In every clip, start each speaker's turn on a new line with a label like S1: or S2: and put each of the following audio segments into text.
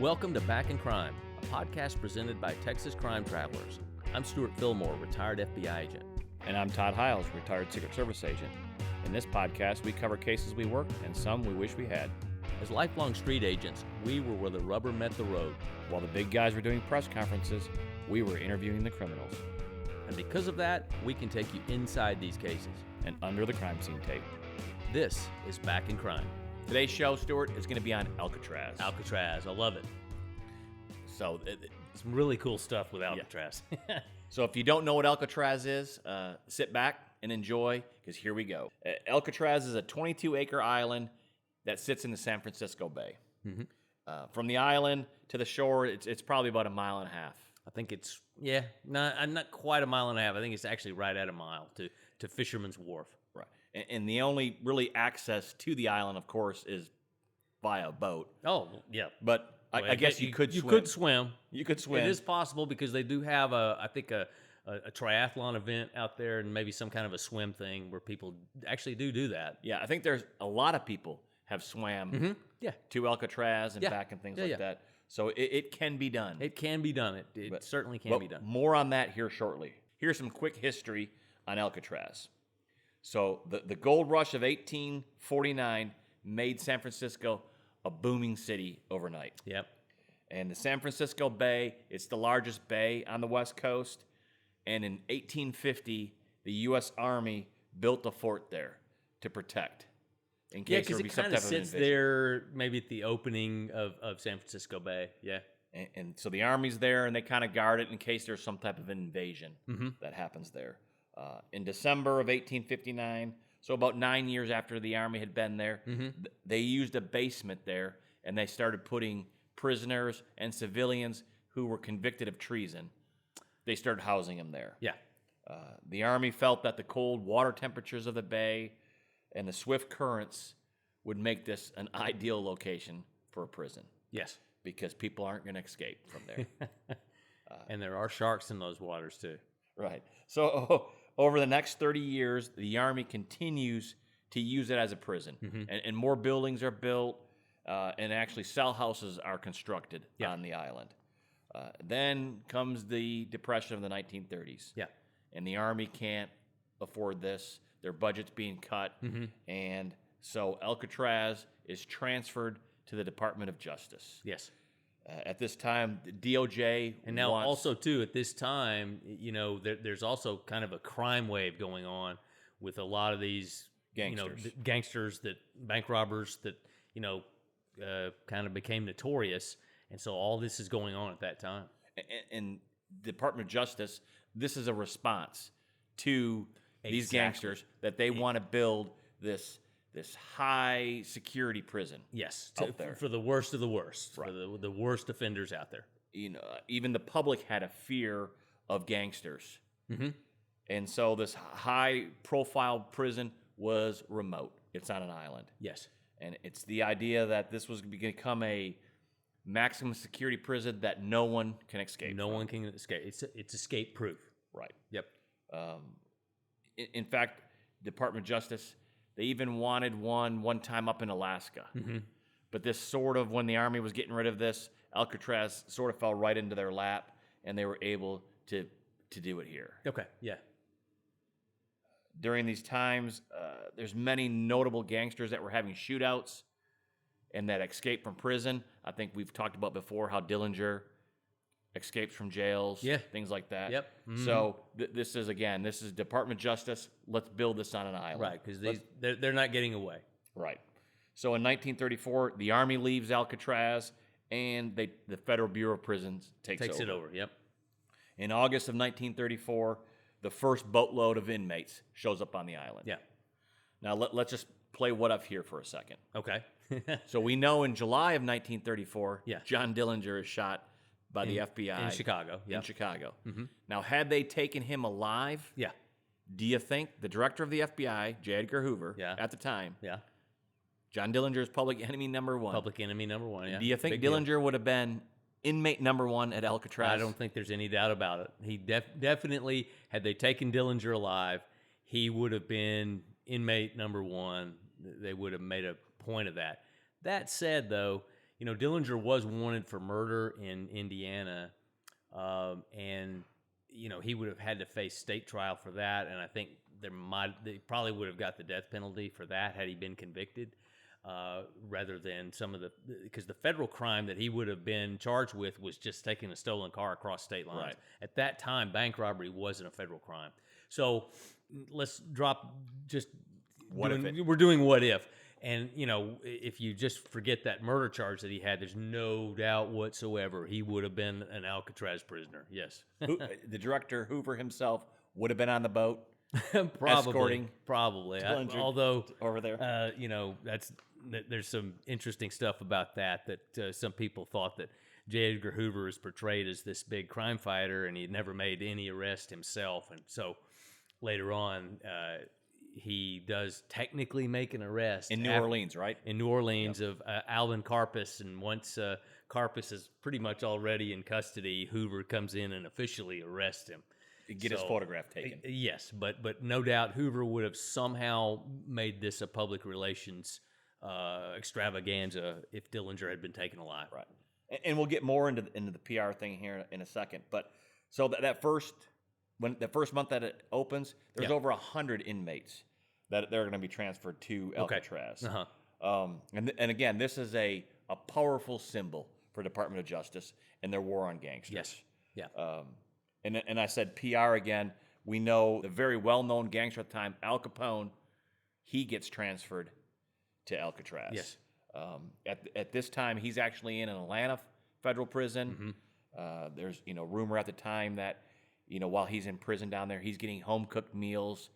S1: Welcome to Back in Crime, a podcast presented by Texas Crime Travelers. I'm Stewart Fillmore, retired FBI agent.
S2: And I'm Todd Hiles, retired Secret Service agent. In this podcast, we cover cases we worked and some we wish we had.
S1: As lifelong street agents, we were where the rubber met the road.
S2: While the big guys were doing press conferences, we were interviewing the criminals.
S1: And because of that, we can take you inside these cases.
S2: And under the crime scene tape.
S1: This is Back in Crime.
S2: Today's show, Stuart, is going to be on Alcatraz.
S1: Alcatraz, I love it. So, some really cool stuff with Alcatraz.
S2: Yeah. So if you don't know what Alcatraz is, sit back and enjoy, because here we go. Alcatraz is a 22-acre island that sits in the San Francisco Bay.
S1: Mm-hmm.
S2: From the island to the shore, it's probably about a mile and a half.
S1: I think it's, not quite a mile and a half. I think it's actually right at a mile to Fisherman's Wharf.
S2: Right. And the only really access to the island, of course, is via boat.
S1: Oh, yeah.
S2: But I guess you could swim.
S1: You could swim.
S2: You could swim.
S1: It is possible because they do have a triathlon event out there and maybe some kind of a swim thing where people actually do that.
S2: Yeah, I think there's a lot of people have swam to Alcatraz and back and things like that. So it can be done.
S1: It can be done. It certainly can be done.
S2: More on that here shortly. Here's some quick history on Alcatraz. So the gold rush of 1849 made San Francisco a booming city overnight.
S1: Yep.
S2: And the San Francisco Bay, it's the largest bay on the West Coast. And in 1850, the U.S. Army built a fort there to protect. In case there would be some type of invasion.
S1: It kind of sits there maybe at the opening of San Francisco Bay. Yeah.
S2: And so the Army's there, and they kind of guard it in case there's some type of invasion that happens there. In December of 1859, so about 9 years after the Army had been there, they used a basement there, and they started putting prisoners and civilians who were convicted of treason. They started housing them there.
S1: Yeah.
S2: The Army felt that the cold water temperatures of the bay and the swift currents would make this an ideal location for a prison.
S1: Yes.
S2: Because people aren't going to escape from there.
S1: And there are sharks in those waters, too.
S2: Right. So over the next 30 years, the Army continues to use it as a prison. And more buildings are built, and actually cell houses are constructed on the island. Then comes the Depression of the 1930s.
S1: Yeah.
S2: And the Army can't afford this. Their budget's being cut. And so Alcatraz is transferred to the Department of Justice.
S1: Yes.
S2: At this time, the DOJ
S1: and now also too at this time, there's also kind of a crime wave going on with a lot of these gangsters, that bank robbers that kind of became notorious, and so all this is going on at that time.
S2: And the Department of Justice, this is a response to these gangsters that they want to build this high security prison.
S1: Yes,
S2: for
S1: the worst of the worst, right. For the worst offenders out there.
S2: Even the public had a fear of gangsters. And so this high profile prison was remote. It's on an island.
S1: Yes.
S2: And it's the idea that this was going to become a maximum security prison that no one can escape.
S1: No one can escape. It's escape proof.
S2: Right.
S1: Yep.
S2: In fact, Department of Justice, they even wanted one time up in Alaska. But this sort of, when the Army was getting rid of this, Alcatraz sort of fell right into their lap, and they were able to do it here.
S1: Okay, yeah.
S2: During these times, there's many notable gangsters that were having shootouts and that escaped from prison. I think we've talked about before how Dillinger escapes from jails, things like that.
S1: Yep.
S2: So this is Department of Justice. Let's build this on an island.
S1: Right, because they're not getting away.
S2: Right. So in 1934, the Army leaves Alcatraz, and the Federal Bureau of Prisons takes
S1: it over. Yep.
S2: In August of 1934, the first boatload of inmates shows up on the island.
S1: Yeah.
S2: Now let's just play what if here for a second.
S1: Okay.
S2: So we know in July of 1934, John Dillinger is shot by the FBI
S1: in Chicago.
S2: In Chicago. Now, had they taken him alive, do you think the director of the FBI, J. Edgar Hoover, at the time, John Dillinger is public enemy number one.
S1: Public enemy number one, yeah.
S2: Do you think Dillinger would have been inmate number one at Alcatraz?
S1: I don't think there's any doubt about it. He definitely, had they taken Dillinger alive, he would have been inmate number one. They would have made a point of that. That said, though, Dillinger was wanted for murder in Indiana, and he would have had to face state trial for that, and I think they probably would have got the death penalty for that had he been convicted, rather than because the federal crime that he would have been charged with was just taking a stolen car across state lines.
S2: Right.
S1: At that time, bank robbery wasn't a federal crime. So let's drop we're doing what if. And, if you just forget that murder charge that he had, there's no doubt whatsoever he would have been an Alcatraz prisoner. Yes.
S2: The director, Hoover himself, would have been on the boat.
S1: Probably. Although,
S2: over there.
S1: There's some interesting stuff about that some people thought that J. Edgar Hoover is portrayed as this big crime fighter, and he had never made any arrest himself. And so later on, he does technically make an arrest
S2: in New Orleans, right?
S1: In New Orleans, yep. Of Alvin Karpis, and once Karpis is pretty much already in custody, Hoover comes in and officially arrests him.
S2: Get his photograph taken.
S1: Yes, but no doubt Hoover would have somehow made this a public relations extravaganza if Dillinger had been taken alive.
S2: Right, and we'll get more into the PR thing here in a second. But so the first month that it opens, there's over 100 inmates that they're going to be transferred to Alcatraz.
S1: Okay.
S2: And again, this is a powerful symbol for Department of Justice and their war on gangsters.
S1: Yes. Yeah.
S2: And I said PR again. We know the very well-known gangster at the time, Al Capone, he gets transferred to Alcatraz.
S1: Yes.
S2: At this time, he's actually in an Atlanta federal prison. Mm-hmm. There's rumor at the time that while he's in prison down there, he's getting home-cooked meals.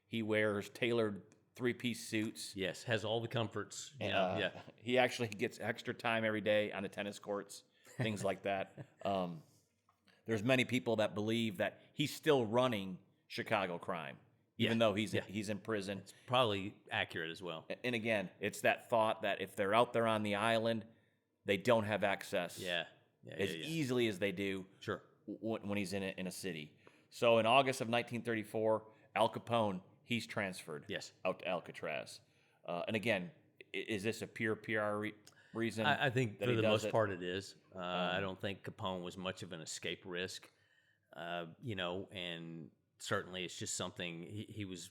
S2: He wears tailored three-piece suits.
S1: Yes, has all the comforts.
S2: Yeah. He actually gets extra time every day on the tennis courts, things like that. There's many people that believe that he's still running Chicago crime, even though he's in prison.
S1: It's probably accurate as well.
S2: And again, it's that thought that if they're out there on the island, they don't have access as easily as they do when he's in a city. So in August of 1934, Al Capone, he's transferred out to Alcatraz. And again, is this a pure PR reason?
S1: I think for the most part it is. I don't think Capone was much of an escape risk, and certainly it's just something he was,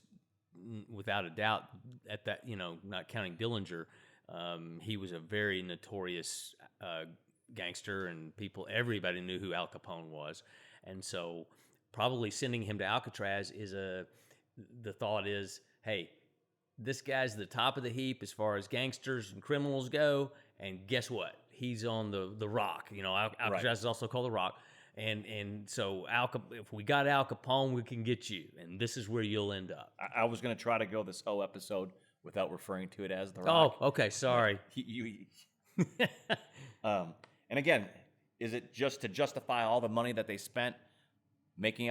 S1: without a doubt, at that, not counting Dillinger, he was a very notorious gangster, and everybody knew who Al Capone was. And so probably sending him to Alcatraz the thought is, hey, this guy's the top of the heap as far as gangsters and criminals go, and guess what? He's on the rock. Alcatraz is also called the Rock. And so if we got Al Capone, we can get you, and this is where you'll end up.
S2: I was going to try to go this whole episode without referring to it as the Rock.
S1: Oh, okay, sorry.
S2: And again, is it just to justify all the money that they spent making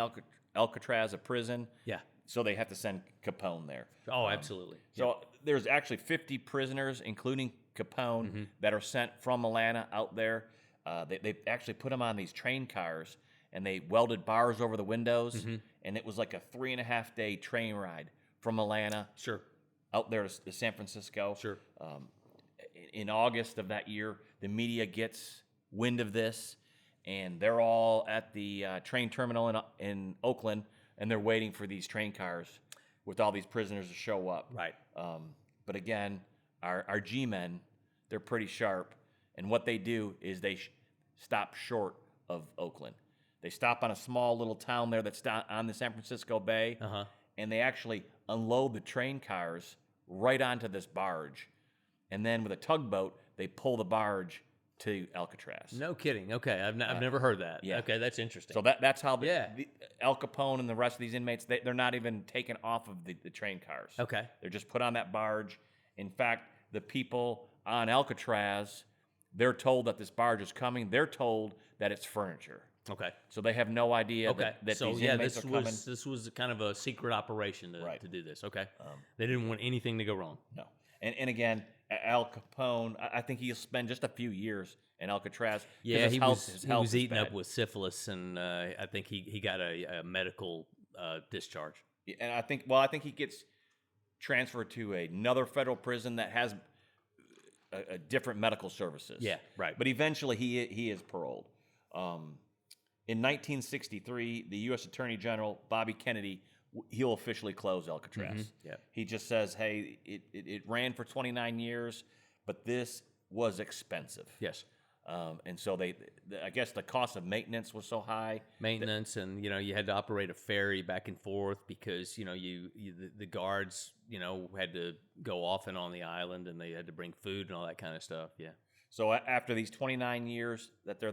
S2: Alcatraz a prison?
S1: Yeah.
S2: So they have to send Capone there.
S1: Oh, absolutely.
S2: So there's actually 50 prisoners, including Capone, that are sent from Atlanta out there. They actually put them on these train cars, and they welded bars over the windows, and it was like a 3.5-day train ride from Atlanta out there to San Francisco. In August of that year, the media gets wind of this, and they're all at the train terminal in Oakland, and they're waiting for these train cars with all these prisoners to show up.
S1: Right.
S2: But again, our G-men, they're pretty sharp, and what they do is they stop short of Oakland. They stop on a small little town there that's on the San Francisco Bay, and they actually unload the train cars right onto this barge. And then with a tugboat, they pull the barge to Alcatraz.
S1: No kidding. Okay, I've never heard that. Yeah. Okay, that's interesting.
S2: So that's how the Al Capone and the rest of these inmates, they're not even taken off of the train cars.
S1: Okay.
S2: They're just put on that barge. In fact, the people on Alcatraz, they're told that this barge is coming. They're told that it's furniture.
S1: Okay.
S2: So they have no idea that these inmates are coming.
S1: This was kind of a secret operation to do this. Okay. They didn't want anything to go wrong.
S2: No. And again, Al Capone, I think he'll spend just a few years in Alcatraz.
S1: Yeah, he was eaten up with syphilis, and I think he got a medical discharge.
S2: And I think he gets transferred to another federal prison that has different medical services.
S1: Yeah, right.
S2: But eventually he is paroled. In 1963, the U.S. Attorney General, Bobby Kennedy, he'll officially close Alcatraz.
S1: Yeah.
S2: He just says, hey, it ran for 29 years, but this was expensive.
S1: Yes.
S2: And so I guess the cost of maintenance was so high.
S1: Maintenance, and you had to operate a ferry back and forth because the guards had to go off and on the island, and they had to bring food and all that kind of stuff. Yeah.
S2: So after these 29 years that they're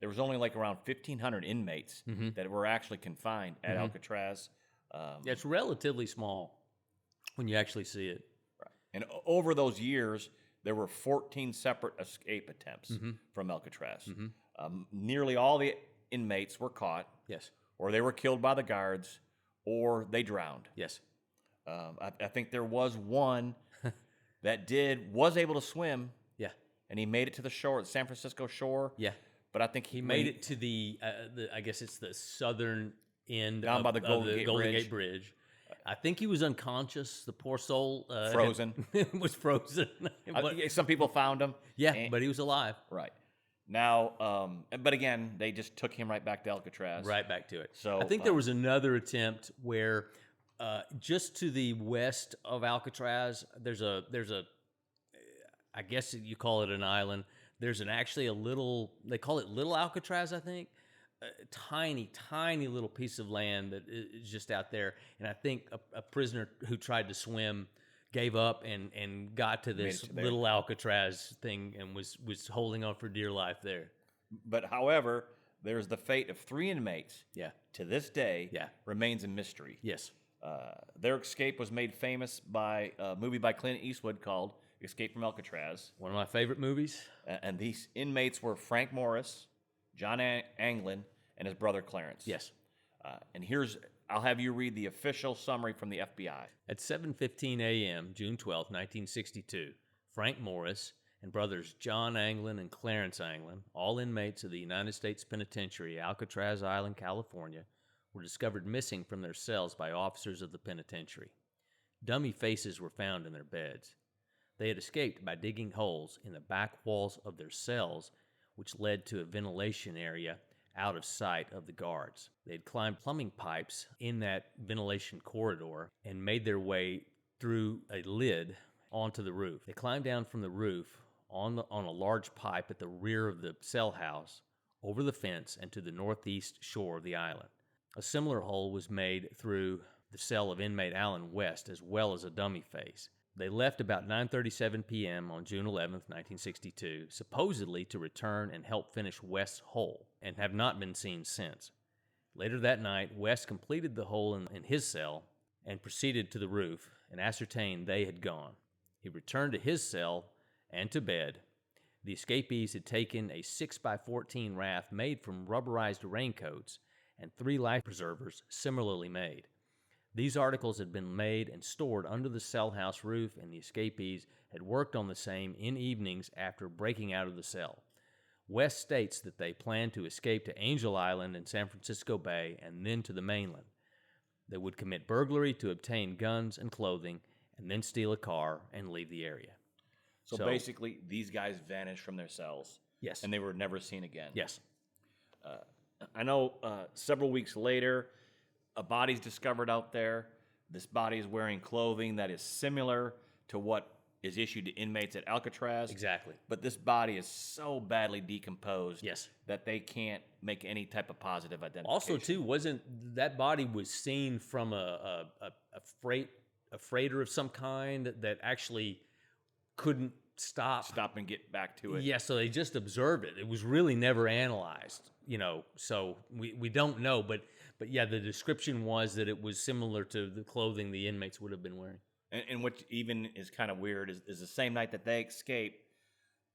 S2: there was only like around 1,500 inmates that were actually confined at Alcatraz.
S1: Yeah, it's relatively small when you actually see it.
S2: Right. And over those years, there were 14 separate escape attempts from Alcatraz. Nearly all the inmates were caught.
S1: Yes.
S2: Or they were killed by the guards, or they drowned.
S1: Yes.
S2: I think there was one that was able to swim.
S1: Yeah.
S2: And he made it to the shore, the San Francisco shore.
S1: Yeah.
S2: But I think
S1: he made it to the I guess it's the southern end
S2: down by the Golden
S1: Gate Bridge. I think he was unconscious. The poor soul
S2: frozen.
S1: Was frozen.
S2: Some people found him.
S1: Yeah, but he was alive.
S2: Right. Now, but again, they just took him right back to Alcatraz.
S1: Right back to it.
S2: So
S1: I think there was another attempt where just to the west of Alcatraz, there's a I guess you call it an island. There's actually a little, they call it Little Alcatraz, I think. A tiny little piece of land that is just out there. And I think a prisoner who tried to swim gave up and got to this Little Alcatraz thing and was holding on for dear life there.
S2: But however, there's the fate of 3 inmates.
S1: Yeah.
S2: To this day,
S1: yeah,
S2: remains a mystery.
S1: Yes.
S2: Their escape was made famous by a movie by Clint Eastwood called Escape from Alcatraz.
S1: One of my favorite movies.
S2: And these inmates were Frank Morris, John Anglin, and his brother Clarence.
S1: Yes.
S2: And I'll have you read the official summary from the FBI.
S1: At 7:15 a.m., June 12, 1962, Frank Morris and brothers John Anglin and Clarence Anglin, all inmates of the United States Penitentiary, Alcatraz Island, California, were discovered missing from their cells by officers of the penitentiary. Dummy faces were found in their beds. They had escaped by digging holes in the back walls of their cells, which led to a ventilation area out of sight of the guards. They had climbed plumbing pipes in that ventilation corridor and made their way through a lid onto the roof. They climbed down from the roof on a large pipe at the rear of the cell house, over the fence, and to the northeast shore of the island. A similar hole was made through the cell of inmate Allen West, as well as a dummy face. They left about 9:37 p.m. on June 11, 1962, supposedly to return and help finish West's hole, and have not been seen since. Later that night, West completed the hole in his cell and proceeded to the roof and ascertained they had gone. He returned to his cell and to bed. The escapees had taken a 6x14 raft made from rubberized raincoats and 3 life preservers similarly made. These articles had been made and stored under the cell house roof, and the escapees had worked on the same in evenings after breaking out of the cell. West states that they planned to escape to Angel Island in San Francisco Bay and then to the mainland. They would commit burglary to obtain guns and clothing, and then steal a car and leave the area.
S2: So basically, these guys vanished from their cells.
S1: Yes.
S2: And they were never seen again.
S1: Yes.
S2: I know several weeks later, a body's discovered out there. This body is wearing clothing that is similar to what is issued to inmates at Alcatraz.
S1: Exactly.
S2: But this body is so badly decomposed
S1: Yes.
S2: that they can't make any type of positive identification.
S1: Also, too, wasn't that body was seen from a freighter of some kind that actually couldn't stop
S2: and get back to it.
S1: Yeah, so they just observed it. It was really never analyzed, so we don't know, but yeah, the description was that it was similar to the clothing the inmates would have been wearing.
S2: And what even is kind of weird is the same night that they escape,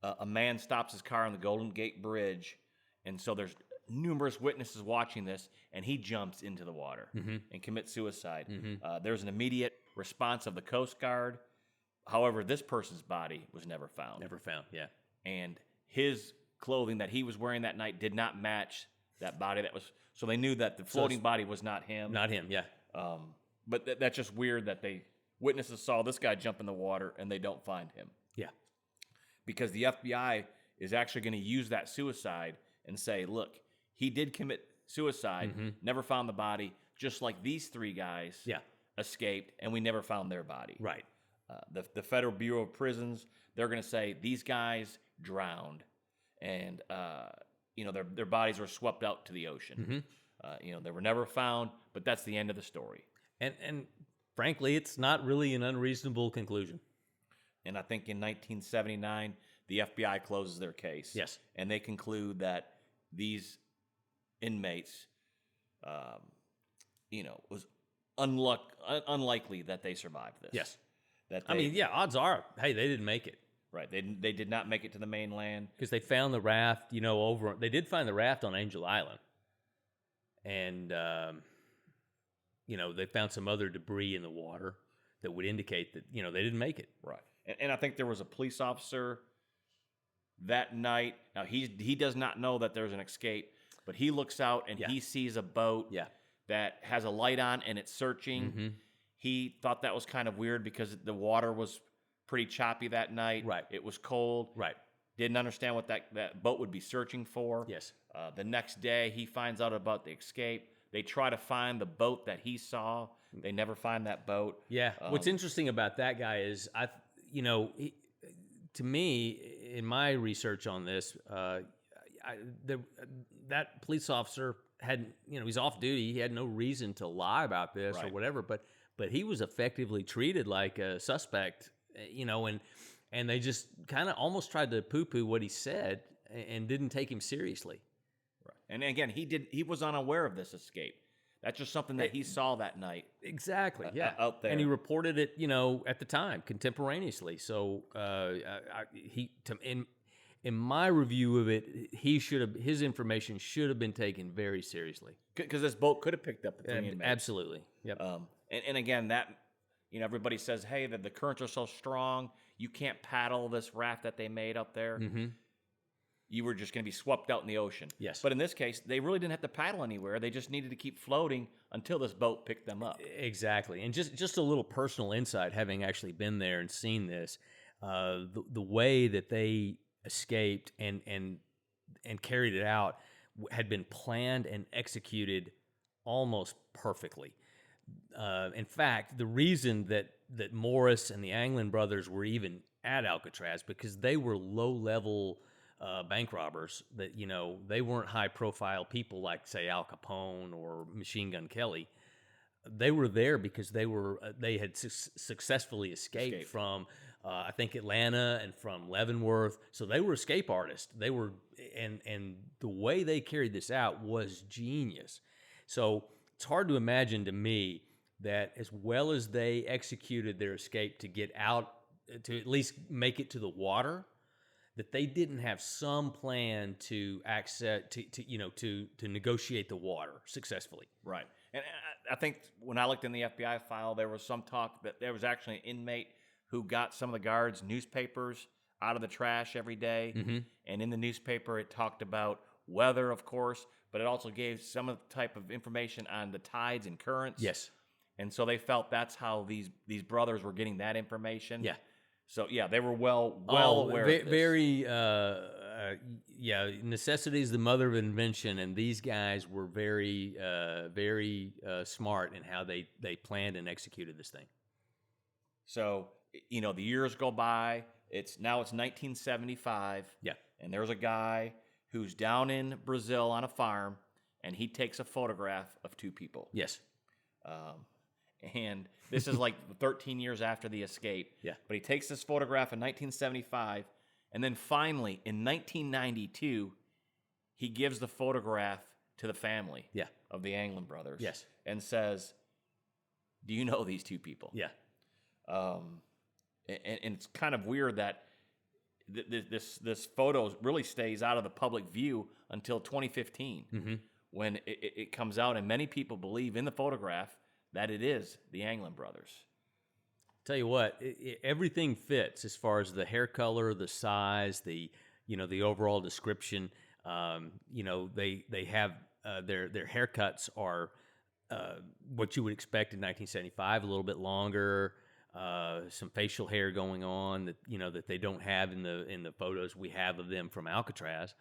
S2: a man stops his car on the Golden Gate Bridge, and so there's numerous witnesses watching this, and he jumps into the water and commits suicide. There's an immediate response of the Coast Guard. However, this person's body was never found.
S1: Never found, yeah. And
S2: his clothing that he was wearing that night did not match that body that was... So they knew that the floating body was not him.
S1: Not him, yeah.
S2: But that's just weird that witnesses saw this guy jump in the water and they don't find him.
S1: Yeah.
S2: because the FBI is actually going to use that suicide and say, look, he did commit suicide, never found the body, just like these 3 guys escaped, and we never found their body.
S1: Right.
S2: The Federal Bureau of Prisons, they're going to say these guys drowned, and their bodies were swept out to the ocean. They were never found, but that's the end of the story.
S1: And frankly, it's not really an unreasonable conclusion.
S2: And I think in 1979, the FBI closes their case.
S1: Yes. And
S2: they conclude that these inmates, was unlikely that they survived this.
S1: Yes.
S2: That
S1: odds are, hey, they didn't make it.
S2: Right. They did not make it to the mainland.
S1: Because they found the raft, they did find the raft on Angel Island. And, they found some other debris in the water that would indicate that, they didn't make it.
S2: Right. And I think there was a police officer that night. Now, he does not know that there's an escape, but he looks out and he sees a boat that has a light on and it's searching. He thought that was kind of weird because the water was pretty choppy that night.
S1: Right.
S2: It was cold.
S1: Right.
S2: Didn't understand what that boat would be searching for.
S1: Yes.
S2: The next day, he finds out about the escape. They try to find the boat that he saw. They never find that boat.
S1: Yeah. What's interesting about that guy is, to me, in my research on this, that police officer had, he's off duty. He had no reason to lie about this or whatever, but he was effectively treated like a suspect, and they just kind of almost tried to poo-poo what he said and didn't take him seriously.
S2: Right. And again, he was unaware of this escape. That's just something that he saw that night.
S1: Exactly. Yeah.
S2: Out there.
S1: And he reported it, at the time, contemporaneously. So in my review of it, his information should have been taken very seriously.
S2: Because this boat could have picked up the 3 inmates.
S1: Absolutely. Yep.
S2: And again, that, everybody says, hey, the currents are so strong, you can't paddle this raft that they made up there. You were just going to be swept out in the ocean.
S1: Yes.
S2: But in this case, they really didn't have to paddle anywhere. They just needed to keep floating until this boat picked them up.
S1: Exactly. And just a little personal insight, having actually been there and seen this, the way that they escaped and carried it out had been planned and executed almost perfectly. In fact, the reason that Morris and the Anglin brothers were even at Alcatraz, because they were low-level bank robbers, that, they weren't high-profile people like, say, Al Capone or Machine Gun Kelly. They were there because they had successfully escaped from, I think, Atlanta and from Leavenworth. So they were escape artists. They were, and the way they carried this out was genius. So it's hard to imagine to me that as well as they executed their escape to get out, to at least make it to the water, that they didn't have some plan to to negotiate the water successfully.
S2: Right. And I think when I looked in the FBI file, there was some talk that there was actually an inmate who got some of the guards' newspapers out of the trash every day. And in the newspaper, it talked about weather, of course, but it also gave some of the type of information on the tides and currents.
S1: Yes.
S2: And so they felt that's how these brothers were getting that information.
S1: Yeah.
S2: So, yeah, they were well aware of this.
S1: Very, necessity is the mother of invention, and these guys were very smart in how they planned and executed this thing.
S2: So, the years go by. It's 1975.
S1: Yeah.
S2: And there's a guy who's down in Brazil on a farm, and he takes a photograph of 2 people.
S1: Yes.
S2: And this is like 13 years after the escape.
S1: Yeah.
S2: But he takes this photograph in 1975, and then finally, in 1992, he gives the photograph to the family of the Anglin brothers.
S1: Yes.
S2: And says, do you know these 2 people?
S1: Yeah.
S2: And it's kind of weird that this photo really stays out of the public view until 2015, when it comes out, and many people believe in the photograph that it is the Anglin brothers.
S1: Tell you what, everything fits as far as the hair color, the size, the overall description. They have their haircuts are what you would expect in 1975, a little bit longer. some facial hair going on that that they don't have in the photos we have of them from Alcatraz.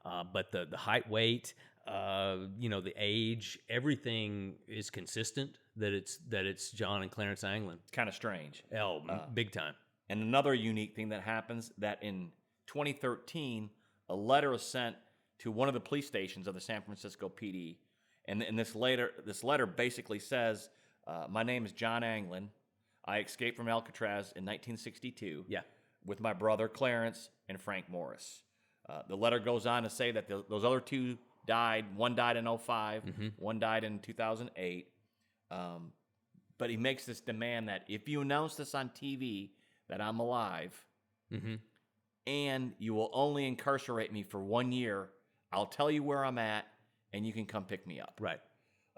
S1: But the height, weight, the age, everything is consistent. That it's John and Clarence Anglin.
S2: It's kind of strange.
S1: Big time.
S2: And another unique thing that happens, that in 2013, a letter was sent to one of the police stations of the San Francisco PD, and this letter basically says, "My name is John Anglin. I escaped from Alcatraz in 1962 with my brother Clarence and Frank Morris." The letter goes on to say that those other two died. One died in 2005, one died in 2008. But he makes this demand that if you announce this on TV that I'm alive, and you will only incarcerate me for 1 year, I'll tell you where I'm at, and you can come pick me up.
S1: Right.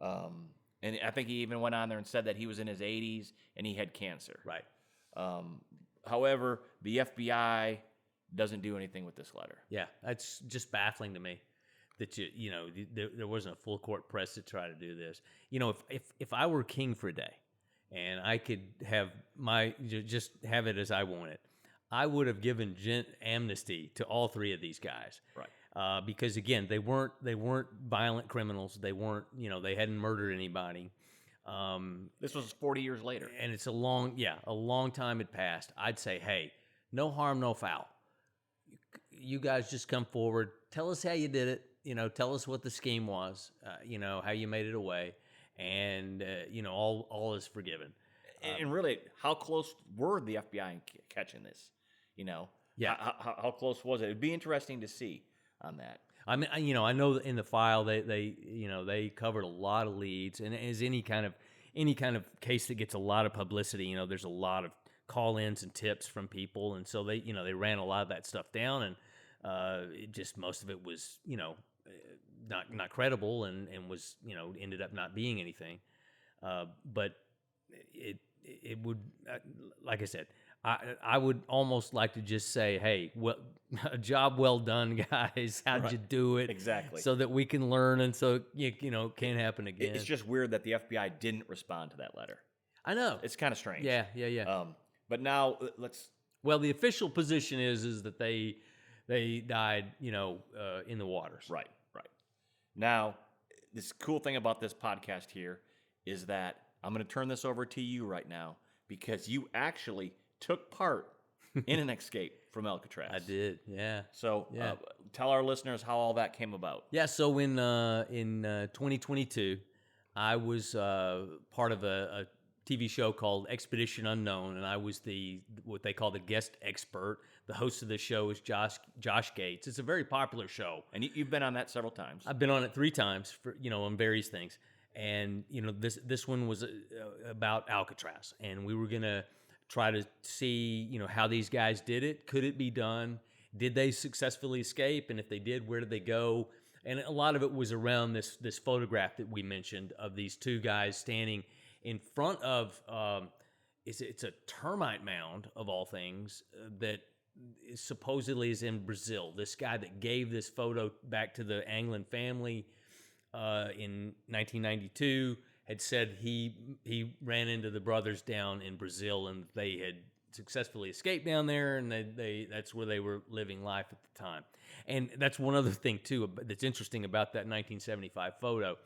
S2: And I think he even went on there and said that he was in his 80s and he had cancer.
S1: Right.
S2: However, the FBI doesn't do anything with this letter.
S1: Yeah, that's just baffling to me that there wasn't a full court press to try to do this. If I were king for a day and I could have just have it as I want it, I would have given amnesty to all three of these guys.
S2: Right.
S1: Because again, they weren't violent criminals. They weren't, they hadn't murdered anybody.
S2: This was 40 years later,
S1: and it's a long time had passed. I'd say, hey, no harm, no foul. You guys just come forward, tell us how you did it. Tell us what the scheme was. How you made it away, and all is forgiven.
S2: And really, how close were the FBI in catching this? How close was it? It'd be interesting to see on that.
S1: I mean, I know that in the file they covered a lot of leads, and as any kind of case that gets a lot of publicity, there's a lot of call-ins and tips from people, and so they ran a lot of that stuff down, and most of it was not credible, and was ended up not being anything. But it would, like I said, I would almost like to just say, hey, well, a job well done, guys. How'd you do it?
S2: Exactly.
S1: So that we can learn, and so it can't happen again.
S2: It's just weird that the FBI didn't respond to that letter.
S1: I know.
S2: It's kind of strange.
S1: Yeah.
S2: But now let's.
S1: Well, the official position is that they died, in the waters.
S2: Right. Now, this cool thing about this podcast here is that I'm going to turn this over to you right now, because you actually took part in an escape from Alcatraz.
S1: I did, yeah.
S2: So tell our listeners how all that came about.
S1: Yeah, so in 2022, I was part of a TV show called Expedition Unknown, and I was what they call the guest expert. The host of the show is Josh Gates. It's a very popular show.
S2: And you've been on that several times.
S1: I've been on it 3 times for on various things. And this one was about Alcatraz, and we were gonna try to see how these guys did it. Could it be done? Did they successfully escape? And if they did, where did they go? And a lot of it was around this photograph that we mentioned of these 2 guys standing in front of it's a termite mound of all things that supposedly is in Brazil. This guy that gave this photo back to the Anglin family in 1992 had said he ran into the brothers down in Brazil, and they had successfully escaped down there, and that's where they were living life at the time. And that's one other thing too that's interesting about that 1975 photo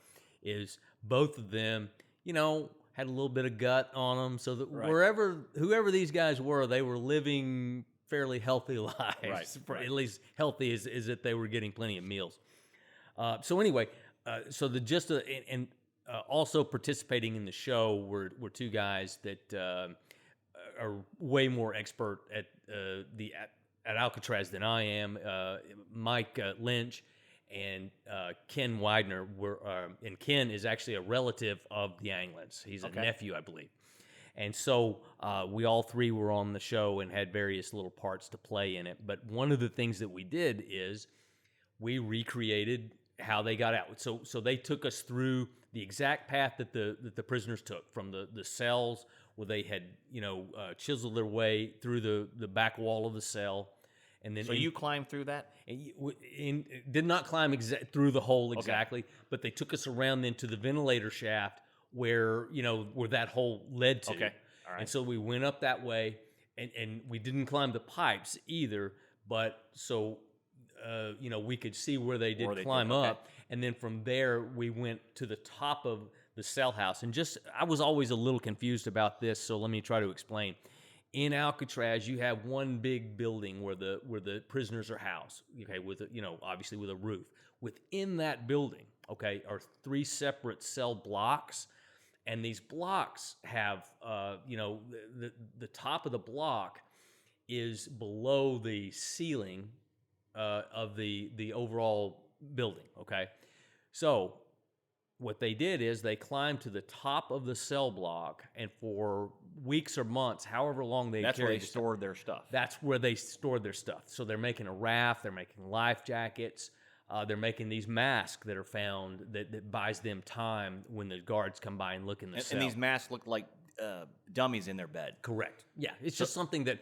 S1: is both of them, had a little bit of gut on them, so that whoever these guys were, they were living fairly healthy lives.
S2: Right.
S1: At least healthy is that they were getting plenty of meals. So anyway, so the gist of and also participating in the show were 2 guys that are way more expert at Alcatraz than I am. Mike Lynch and Ken Widener and Ken is actually a relative of the Anglins. He's a nephew, I believe. And so we all 3 were on the show and had various little parts to play in it. But one of the things that we did is we recreated how they got out. So they took us through the exact path that the prisoners took from the cells where they had chiseled their way through the back wall of the cell. And then
S2: you climbed through that?
S1: Did not climb through the hole exactly, but they took us around then to the ventilator shaft where that hole led to.
S2: Okay, All right.
S1: And so we went up that way, and we didn't climb the pipes either, but so, we could see where they did climb up. And then from there, we went to the top of the cell house. And I was always a little confused about this, so let me try to explain. In Alcatraz, you have one big building where the prisoners are housed, okay, with obviously with a roof. Within that building, okay, are 3 separate cell blocks, and these blocks have, the top of the block is below the ceiling of the overall building, okay? So what they did is they climbed to the top of the cell block, and for weeks or months, however long they
S2: That's where they stored their stuff.
S1: That's where they stored their stuff. So they're making a raft, they're making life jackets, they're making these masks that are found that buys them time when the guards come by and look in the cell.
S2: And these masks look like dummies in their bed.
S1: Correct. Yeah, it's just something that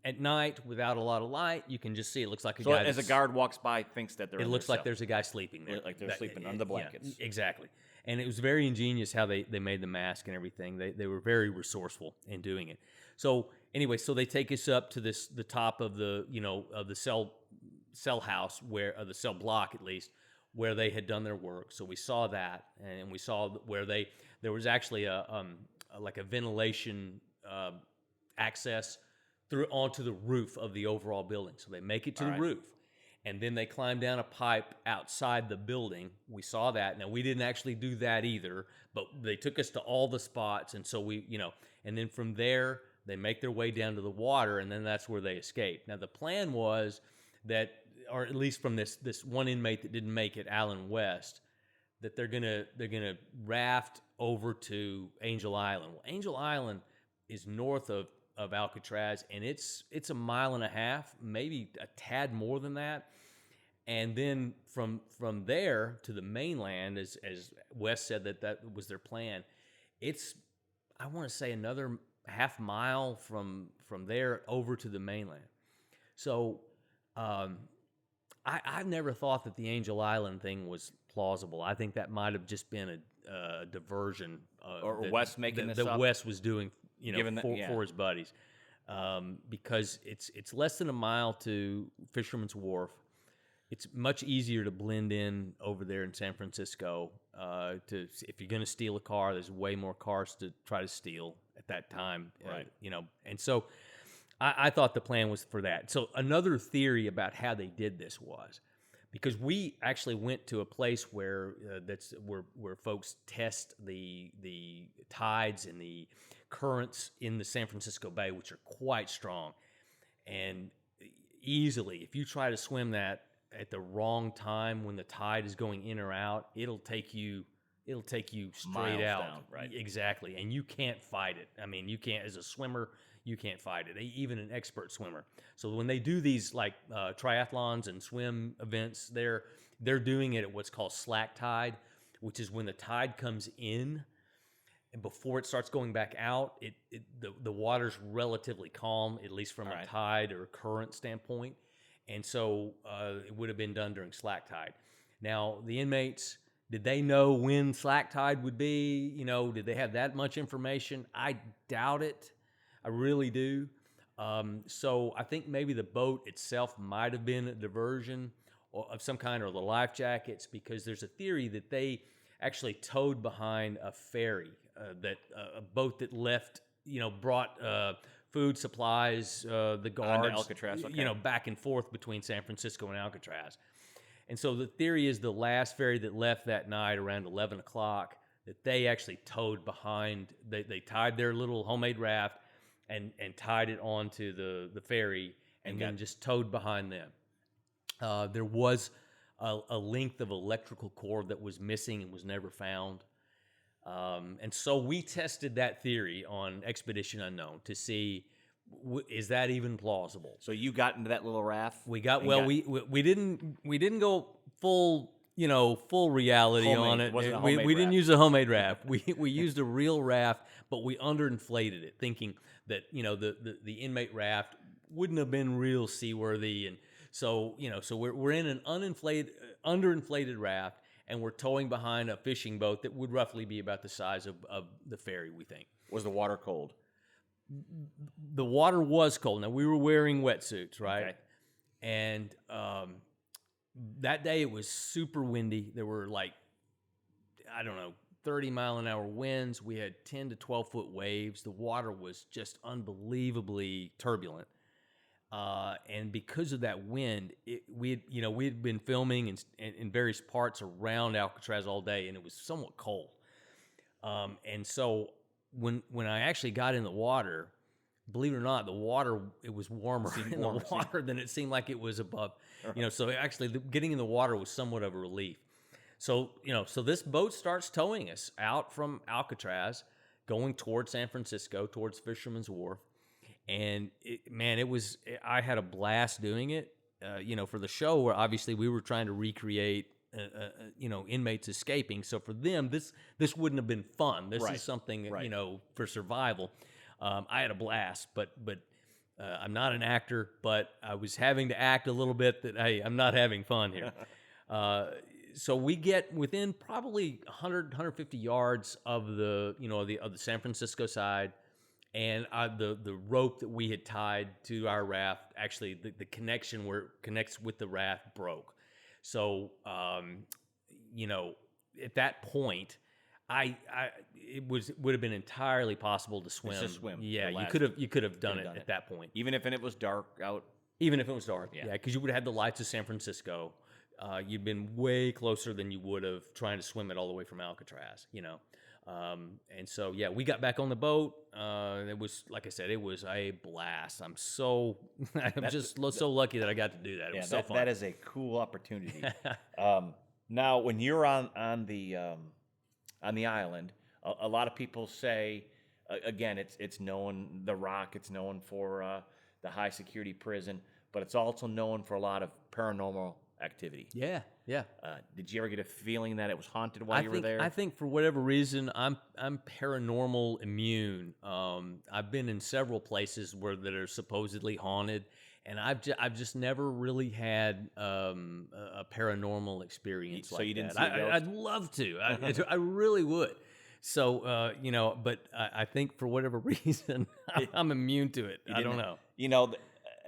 S1: at night, without a lot of light, you can just see. It looks like a guy.
S2: So as a guard walks by, thinks that they're.
S1: It looks like there's a guy sleeping there.
S2: Like they're sleeping under the blankets.
S1: Yeah, exactly. And it was very ingenious how they made the mask and everything. They were very resourceful in doing it. So anyway, so they take us up to the top of the of the cell house, where the cell block at least, where they had done their work. So we saw that, and we saw where there was actually a ventilation access through onto the roof of the overall building. So they make it to the roof, and then they climb down a pipe outside the building. We saw that. Now, we didn't actually do that either, but they took us to all the spots, and so and then from there, they make their way down to the water, and then that's where they escape. Now, the plan was that, or at least from this one inmate that didn't make it, Alan West, that they're gonna raft over to Angel Island. Well, Angel Island is north of Alcatraz, and it's a mile and a half, maybe a tad more than that. And then from there to the mainland, as West said that was their plan, it's, I want to say, another half mile from there over to the mainland. So I've never thought that the Angel Island thing was plausible. I think that might have just been a diversion,
S2: or West making this
S1: that
S2: up.
S1: West was doing, for his buddies, because it's less than a mile to Fisherman's Wharf. It's much easier to blend in over there in San Francisco. If you're going to steal a car, there's way more cars to try to steal at that time,
S2: right?
S1: And so I thought the plan was for that. So another theory about how they did this was, because we actually went to a place where where folks test the tides and the currents in the San Francisco Bay, which are quite strong, and easily, if you try to swim that at the wrong time when the tide is going in or out, it'll take you straight
S2: Miles
S1: out.
S2: Down, right?
S1: Exactly, and you can't fight it. I mean, you can't, as a swimmer, you can't fight it, even an expert swimmer. So when they do these triathlons and swim events, they're doing it at what's called slack tide, which is when the tide comes in, and before it starts going back out, the water's relatively calm, at least from a tide or current standpoint. And so it would have been done during slack tide. Now, the inmates, did they know when slack tide would be? Did they have that much information? I doubt it. I really do. So I think maybe the boat itself might have been a diversion of some kind, or the life jackets, because there's a theory that they actually towed behind a ferry, a boat that left, brought food supplies, the guards,
S2: Alcatraz,
S1: back and forth between San Francisco and Alcatraz. And so the theory is the last ferry that left that night around 11 o'clock, that they actually towed behind, they tied their little homemade raft and tied it onto the ferry, and then just towed behind them. There was a length of electrical cord that was missing and was never found. And so we tested that theory on Expedition Unknown to see, is that even plausible?
S2: So you got into that little raft?
S1: We didn't go full reality on it. We didn't use a homemade raft. We used a real raft, but we underinflated it, thinking that the inmate raft wouldn't have been real seaworthy, and so we're in an underinflated raft, and we're towing behind a fishing boat that would roughly be about the size of the ferry, we think.
S2: Was the water cold?
S1: The water was cold. Now, we were wearing wetsuits, right?
S2: Okay.
S1: And that day it was super windy. There were like, I don't know, 30-mile-an-hour winds. We had 10 to 12-foot waves. The water was just unbelievably turbulent. And because of that wind, we had been filming in various parts around Alcatraz all day, and it was somewhat cold. And so when I actually got in the water, believe it or not, it was warmer in the water than it seemed like it was above. So actually getting in the water was somewhat of a relief. So this boat starts towing us out from Alcatraz, going towards San Francisco, towards Fisherman's Wharf. And I had a blast doing it, for the show, where obviously we were trying to recreate, inmates escaping. So for them, this wouldn't have been fun. This is something, for survival. I had a blast, but I'm not an actor, but I was having to act a little bit that, hey, I'm not having fun here. So we get within probably 100, 150 yards of the San Francisco side. And the rope that we had tied to our raft, actually the connection where it connects with the raft broke. So, at that point, it would have been entirely possible to swim.
S2: Just swim.
S1: Yeah, you could have done it at that point.
S2: Even if it was dark out.
S1: Even if it was dark, yeah, because you would have had the lights of San Francisco. You'd been way closer than you would have trying to swim it all the way from Alcatraz, and so, yeah, we got back on the boat. It was, like I said, it was a blast. I'm so lucky that I got to do that. It was so fun.
S2: That is a cool opportunity. Now, when you're on the island, a lot of people say, again, it's known, the Rock, it's known for the high security prison, but it's also known for a lot of paranormal activity.
S1: Yeah.
S2: Did you ever get a feeling that it was haunted while you were there?
S1: I think for whatever reason, I'm paranormal immune. I've been in several places that are supposedly haunted, and I've just never really had a paranormal experience.
S2: So
S1: like
S2: you didn't
S1: that.
S2: see a ghost?
S1: I'd love to. I really would. So but I think for whatever reason, I'm immune to it. I don't know.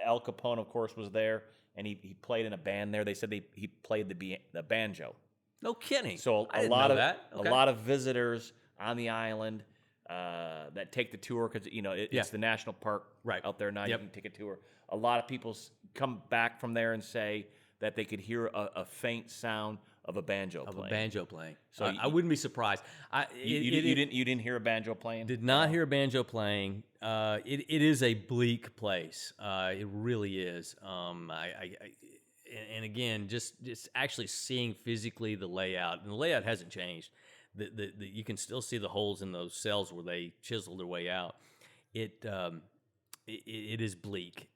S2: Al Capone, of course, was there. And he played in a band there. They said he played the banjo.
S1: No kidding.
S2: So
S1: I didn't know that. Okay.
S2: A lot of visitors on the island that take the tour because it's the national park out there now. You can take a tour. A lot of people come back from there and say that they could hear a faint sound of a banjo playing.
S1: So I wouldn't be surprised.
S2: You didn't hear a banjo playing?
S1: Did not hear a banjo playing. It is a bleak place. It really is. And again, just actually seeing physically the layout, and the layout hasn't changed. You can still see the holes in those cells where they chiseled their way out. It is bleak,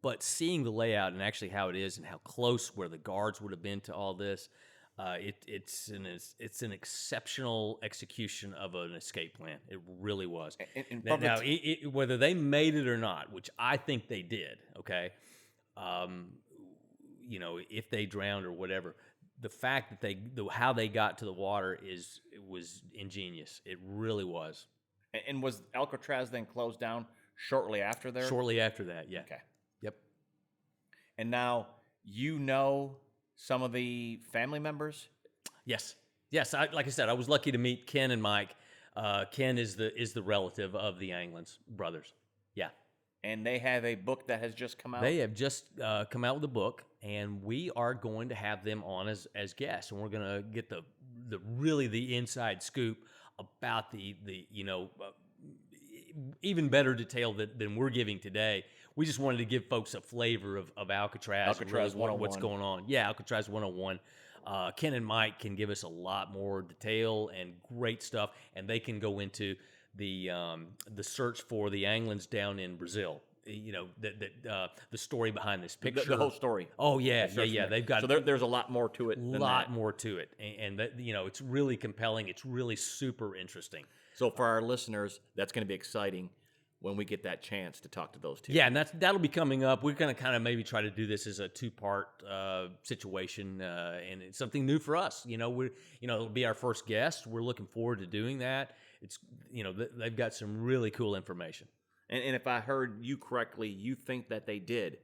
S1: but seeing the layout and actually how it is and how close where the guards would have been to all this, it's an exceptional execution of an escape plan. It really was. Now, whether they made it or not, which I think they did, okay, if they drowned or whatever, the fact that how they got to the water was ingenious. It really was.
S2: And was Alcatraz then closed down shortly after there?
S1: Shortly after that, yeah.
S2: Okay.
S1: Yep.
S2: And now some of the family members?
S1: Yes. Like I said, I was lucky to meet Ken and Mike. Ken is the relative of the Anglins brothers. Yeah.
S2: And they have a book that has just come out?
S1: They have just come out with a book, and we are going to have them on as guests, and we're going to get the inside scoop about the even better detail than we're giving today. We just wanted to give folks a flavor of Alcatraz.
S2: Alcatraz 101.
S1: What's going on. Yeah, Alcatraz 101. Ken and Mike can give us a lot more detail and great stuff, and they can go into the search for the Anglins down in Brazil. The story behind this picture.
S2: The whole story.
S1: Oh, yeah. They've got...
S2: So there's a lot more to it than that.
S1: A lot more to it. And it's really compelling. It's really super interesting.
S2: So for our listeners, that's going to be exciting when we get that chance to talk to those two.
S1: Yeah, and that'll be coming up. We're going to kind of maybe try to do this as a two-part situation, and it's something new for us. It'll be our first guest. We're looking forward to doing that. it's they've got some really cool information.
S2: And if I heard you correctly, you think that they did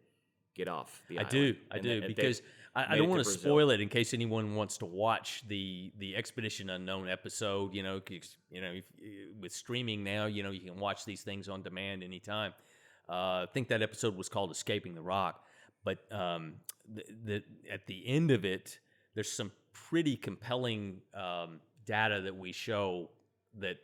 S2: get off the island.
S1: I do, because I don't want to spoil it in case anyone wants to watch the Expedition Unknown episode. With streaming now, you can watch these things on demand anytime. I think that episode was called "Escaping the Rock," but at the end of it, there's some pretty compelling data that we show that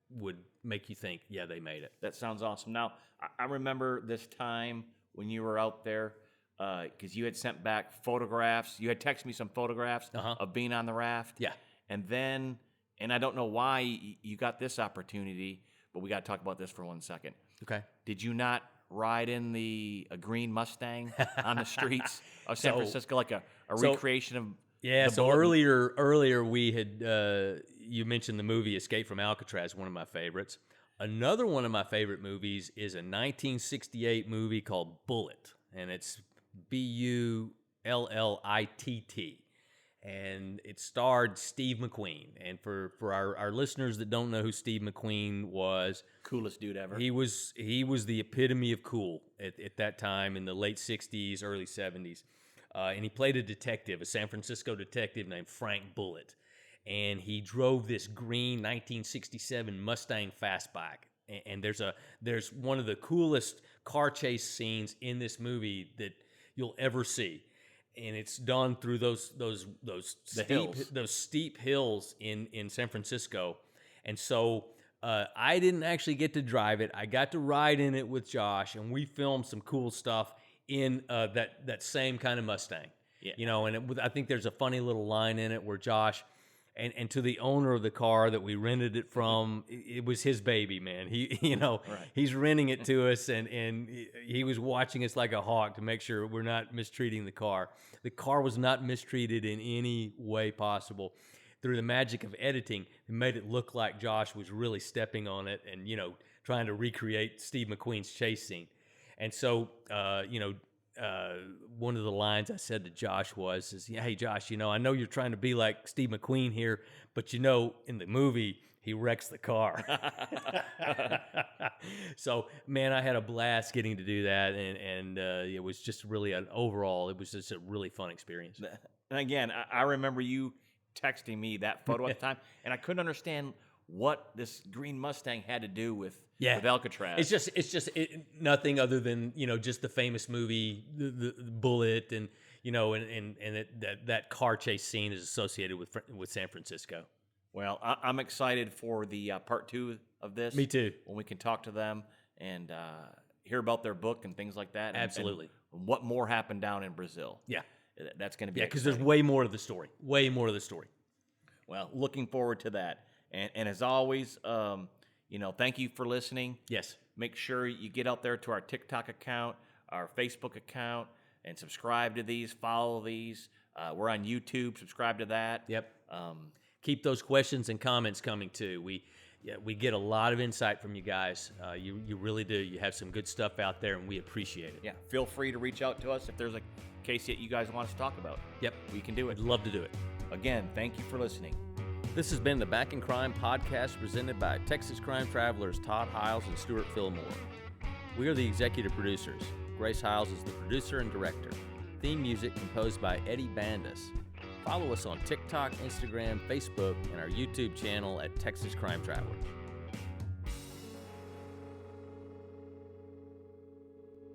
S1: would make you think, yeah, they made it.
S2: That sounds awesome. Now, I remember this time when you were out there, because you had sent back photographs. You had texted me some photographs of being on the raft.
S1: Yeah.
S2: And then, and I don't know why you got this opportunity, but we got to talk about this for 1 second.
S1: Okay.
S2: Did you not ride in a green Mustang on the streets of San Francisco, like a recreation of?
S1: Yeah. So earlier we had you mentioned the movie Escape from Alcatraz, one of my favorites. Another one of my favorite movies is a 1968 movie called Bullitt, and it's Bullitt, and it starred Steve McQueen. And for our listeners that don't know who Steve McQueen was,
S2: coolest dude ever.
S1: He was the epitome of cool at that time in the late 60s, early 70s. And he played a detective, a San Francisco detective named Frank Bullitt. And he drove this green 1967 Mustang Fastback. And there's one of the coolest car chase scenes in this movie that you'll ever see. And it's done through those steep hills in San Francisco. And so I didn't actually get to drive it. I got to ride in it with Josh, and we filmed some cool stuff in that same kind of Mustang. Yeah. And I think there's a funny little line in it where Josh, and to the owner of the car that we rented it from, it was his baby, man. He, right. He's renting it to us, and he was watching us like a hawk to make sure we're not mistreating the car. The car was not mistreated in any way possible. Through the magic of editing, it made it look like Josh was really stepping on it and, trying to recreate Steve McQueen's chase scene. And so, one of the lines I said to Josh is, hey, Josh, I know you're trying to be like Steve McQueen here, but in the movie, he wrecks the car. So, man, I had a blast getting to do that, and it was just really it was just a really fun experience.
S2: And again, I remember you texting me that photo at the time, and I couldn't understand what this green Mustang had to do with Alcatraz.
S1: It's just nothing other than just the famous movie, the Bullitt, and that car chase scene is associated with San Francisco.
S2: Well, I'm excited for the part 2 of this.
S1: Me too.
S2: When we can talk to them and hear about their book and things like that.
S1: Absolutely.
S2: And what more happened down in Brazil.
S1: Yeah.
S2: That's going to be
S1: because there's way more to the story. Way more to the story.
S2: Well, looking forward to that. And as always, thank you for listening.
S1: Yes.
S2: Make sure you get out there to our TikTok account, our Facebook account, and subscribe to these, follow these. We're on YouTube. Subscribe to that.
S1: Yep. Keep those questions and comments coming too. We get a lot of insight from you guys. You really do. You have some good stuff out there, and we appreciate it.
S2: Yeah. Feel free to reach out to us if there's a case that you guys want us to talk about.
S1: Yep.
S2: We can do it.
S1: I'd love to do it.
S2: Again, thank you for listening.
S1: This has been the Back in Crime podcast presented by Texas Crime Travelers Todd Hiles and Stewart Fillmore. We are the executive producers. Grace Hiles is the producer and director. Theme music composed by Eddie Bandas. Follow us on TikTok, Instagram, Facebook, and our YouTube channel at Texas Crime Travelers.